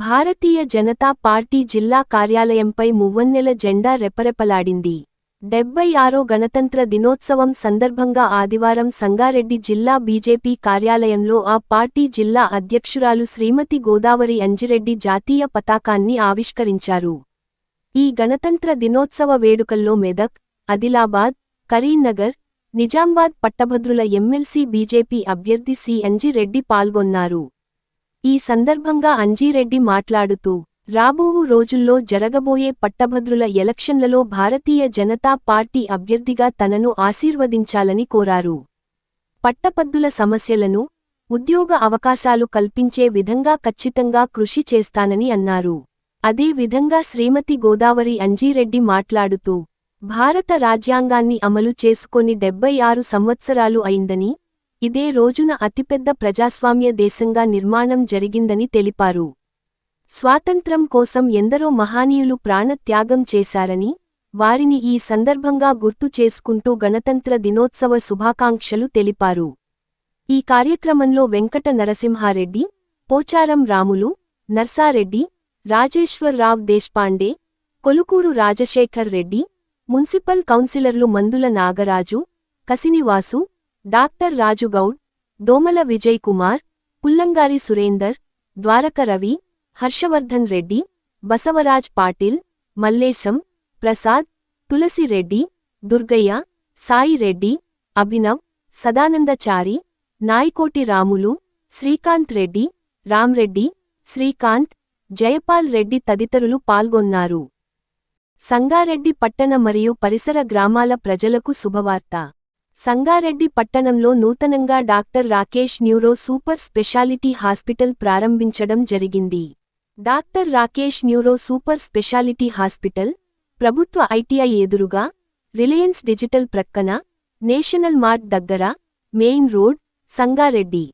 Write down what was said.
Bharatiya Janata party జిల్లా కార్యాలయంపై మువ్వన్నెల జెండా రెపరెపలాడింది. 76వ గణతంత్ర దినోత్సవం సందర్భంగా ఆదివారం సంగారెడ్డి జిల్లా బీజేపీ కార్యాలయంలో ఆ పార్టీ జిల్లా అధ్యక్షురాలు శ్రీమతి గోదావరి అంజిరెడ్డి జాతీయ పతాకాన్ని ఆవిష్కరించారు. ఈ గణతంత్ర దినోత్సవ వేడుకల్లో మెదక్, ఆదిలాబాద్, కరీంనగర్, నిజామాబాద్ పట్టభద్రుల ఎమ్మెల్సీ బీజేపీ అభ్యర్థి సి అంజిరెడ్డి పాల్గొన్నారు. ఈ సందర్భంగా అంజిరెడ్డి మాట్లాడుతూ, రాబోవు రోజుల్లో జరగబోయే పట్టభద్రుల ఎలక్షన్లలో భారతీయ జనతా పార్టీ అభ్యర్థిగా తనను ఆశీర్వదించాలని కోరారు. పట్టభద్రుల సమస్యలను, ఉద్యోగ అవకాశాలు కల్పించే విధంగా ఖచ్చితంగా కృషి చేస్తానని అన్నారు. అదే విధంగా శ్రీమతి గోదావరి అంజిరెడ్డి మాట్లాడుతూ, భారత రాజ్యాంగాన్ని అమలు చేసుకొని 76 సంవత్సరాలు అయిందని, ఇదే రోజున అతిపెద్ద ప్రజాస్వామ్య దేశంగా నిర్మాణం జరిగిందని తెలిపారు. స్వాతంత్ర్యం కోసం ఎందరో మహానీయులు ప్రాణత్యాగం చేశారని, వారిని ఈ సందర్భంగా గుర్తు చేసుకుంటూ గణతంత్ర దినోత్సవ శుభాకాంక్షలు తెలిపారు. ఈ కార్యక్రమంలో వెంకట నరసింహారెడ్డి, పోచారం రాములు, నర్సారెడ్డి, రాజేశ్వర్రావ్ దేశ్పాండే, కొలుకూరు రాజశేఖర్ రెడ్డి, మున్సిపల్ కౌన్సిలర్లు మందుల నాగరాజు, కసినివాసు, డాక్టర్ రాజుగౌడ్, దోమల విజయ్ కుమార్, పుల్లంగారి సురేందర్, ద్వారక రవి, హర్షవర్ధన్ రెడ్డి, బసవరాజ్ పాటిల్, మల్లేశం, ప్రసాద్, తులసిరెడ్డి, దుర్గయ్య, సాయి రెడ్డి, అభినవ్, సదానందచారి, నాయకోటి రాములు, శ్రీకాంత్ రెడ్డి, రామ్రెడ్డి, శ్రీకాంత్, జయపాల్ రెడ్డి తదితరులు పాల్గొన్నారు. సంగారెడ్డి పట్టణ మరియు పరిసర గ్రామాల ప్రజలకు శుభవార్త. సంగారెడ్డి పట్టణంలో నూతనంగా doctor Rakesh neuro super speciality hospital ప్రారంభించడం జరిగింది. Doctor Rakesh neuro super speciality hospital, ప్రభుత్వ ఐటీఐ ఎదురుగా, రిలయన్స్ డిజిటల్ ప్రక్కన, నేషనల్ మార్ట్ దగ్గర, మెయిన్ రోడ్, సంగారెడ్డి.